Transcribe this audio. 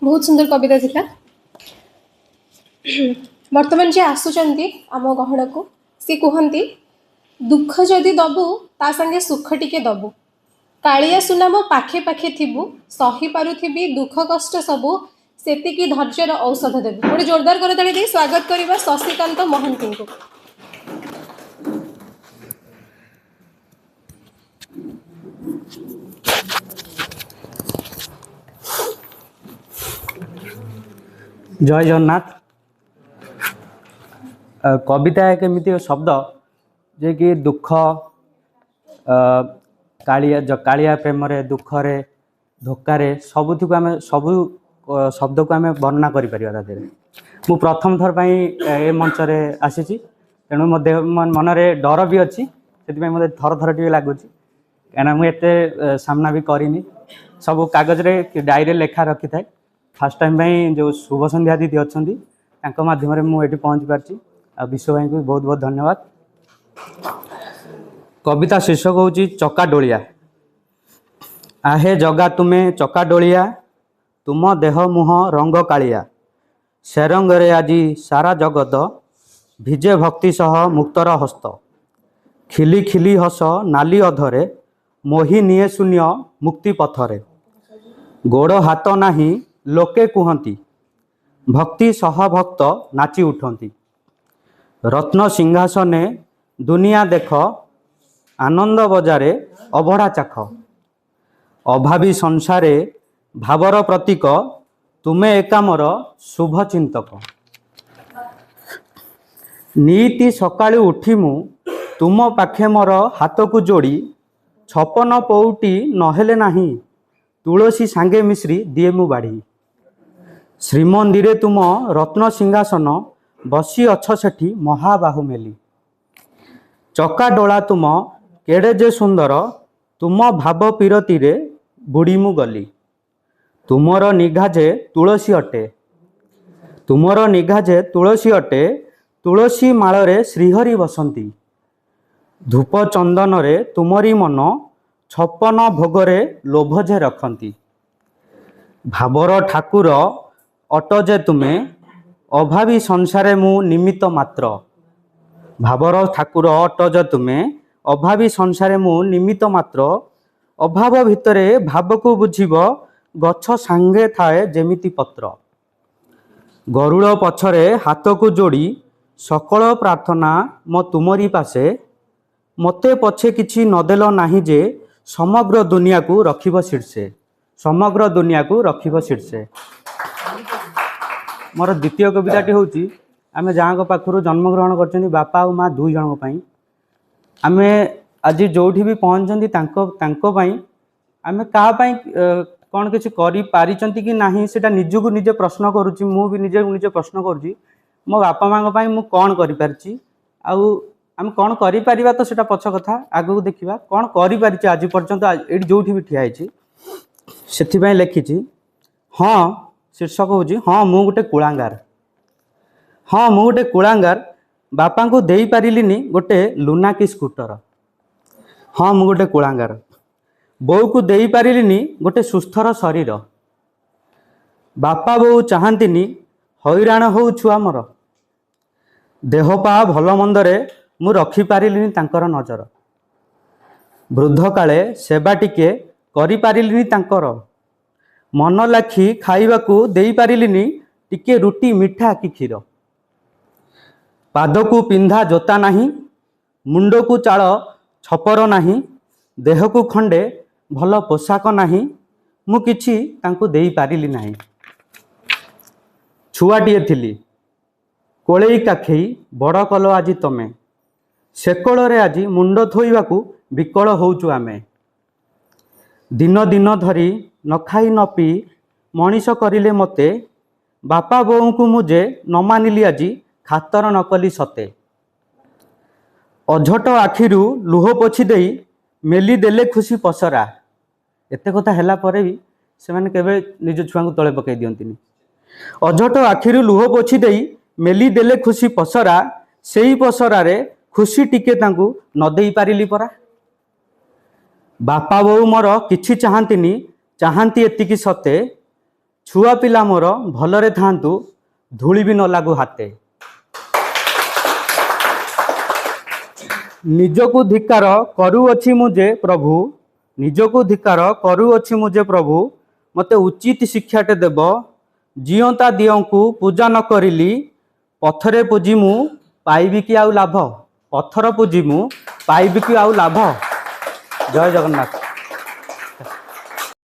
बहुत सुंदर कविता थिला। वर्तमान जे आसुचंती आम गहन को सी कहती दुख जदि दबु ता संगे सुख टिके दबु कालिया सुना मो पाखे पाखे थिबु सही पारुथिबी दुख कष्ट सबु सेतिकी धैर्यर औषध देबु। गोटे जोरदार करताली दे स्वागत करबा शशिकांत महांती को। जय जगन्नाथ। कविता एक एमती शब्द जे कि दुख कालिया प्रेम दुख धोकार सबुथ को आम सबू शब्द को आम वर्णना कर मु प्रथम थर ए मंच आसी तेणु मो देह मनरे डर भी अच्छी से मत थर थर टे लगुच कहीं मुझे सामना भी करनी सब कागज डायरी लेखा रखी थाए। फास्ट टाइम जो शुभ संध्या दीदी अच्छा माध्यम मुझे पहुँची पार्टी आ विश्व भाई को बहुत बहुत धन्यवाद। कविता शीर्षक हूँ चका डोलिया। आहे जगा तुमे चका डोलिया तुम देह मुह रंग कालिया से रंगरे आजी सारा जगत भिजे भक्ति सह मुक्तर हस्त खिली खिली हस नाली अधरे मोहि निये शून्य मुक्ति पथरे गोड़ हाथ नाही लोके कुहंती भक्ति सह भक्त नाची उठंती रत्न सिंहासने दुनिया देख आनंद बजारे अभड़ा चाख अभावी संसारे भावर प्रतीक तुमे एकामर शुभ चिंतक नीति सकाळु उठी मु तुम पाखे मोर हाथ को जोड़ी छपन पौटी नहेले नाही तुलसी सांगे मिश्री दिए मु बाढ़ी श्रीमंदिरे तुम रत्न सिंहासन बसी अछ सेठी महाबाहु मेली चका डोला तुम केड़े जे सुंदर तुम भाव पीरती रे बुड़ी मु गली तुमर निघाजे तुलसी अटे तुमर निघाजे तुलसी अटे तुलसी माଳରେ श्रीहरि बसंती धूप चंदन रे तुमरी मन छप्पन भोगरे लोभजे रखती भावर ठाकुर अटजे तुमे अभावी संसारे मु निमित्त मात्र भावर ठाकुर अटजे तुमे अभावी संसारे मु निमित्त मात्र अभाव भितरे भाव को बुझीब गछ सांगे थाए जेमिति पत्र गरुड़ पछरे हाथ को जोड़ी सकल प्रार्थना मो तुमरी पासे मते पछे किछि नदेल नाही जे समग्र दुनिया को रखिब शीर्षे समग्र दुनिया को रखिब शीर्षे। मोर द्वितीय कविताटी हूँ आम जहाँ पाखु जन्मग्रहण कर बापा और माँ दुई जन आम आज जो भी पहुँचती आम क्या कौन किसी करि कि नहीं से निजको निजे प्रश्न करुच्ची मु भी निजे निजे प्रश्न करुच्ची मो बापा माँ मु कौन करि आम कौन करिपरिबा तो सेटा पछ कथा आगु देखिबा कौन करिपारिछि आज पर्यंत एडी जोठी भी ठिया आइछि सेथिबाई लिखिछि। हाँ शीर्षक होछि हाँ मु गोटे कुलांगार हाँ मु गोटे कुलांगार बापा को देई पारिलिनी गोटे लुना की स्कूटर हाँ मु गोटे कुलांगार बो को देई पारिलिनी गोटे सुस्थर शरीर बापा बो चाहंतिनी हैरान हो छुआ मोर देह पा भल मंदरे मु रखी पारिलिनी तांकर नजर वृद्ध काले सेवा टिके करि पारिलिनी तांकर मन लाखी खाइबाकू देई पारिलिनी टिके रुटी मिठा कि क्षीर पाद को पिंधा जोता नाही मुंड को चाल छपर नाही देह को खंडे भल पोशाक नाही मु किछि तांकू देई पारिली नाही छुआटिए थिली कोलेई काखेई बड़ कल आजी तमे सेकड़े आज मुंड थोइबाकू विकल होउचु आमे दिन दिन धरी न खाई न पी मनीष करिले मते बापा बोऊ को मुझे न मानिली आज खातर न कली सते अझट आखिरु लुह पोछि देई मेली देले खुशी पसरा एते कथा हैला परे भी से माने केबे निज छुआ को तळे पकई दियंतिनी अझट आखिरु लुह पोछि देई मेली देले खुशी पसरा सेई पसरा रे खुशी टिके तांकू न देई पारिली परा बापा बोऊ मोर किछि चाहंतिनी चाहंती एतिकी सते छुआ पिला मोर भलरे थांतु धूली भी न लागू हाते। निजकु धिकार करूअछि मुझे प्रभु, निजकु धिकार करूअछि मुझे प्रभु, मते उचित शिक्षाटे देव। जियंता दियंकु पूजा न करिली, पथरे पूजी मु पाइबी कि आउ लाभ, पथर पूजी मु पाइबी कि आउ लाभ। जय जगन्नाथ।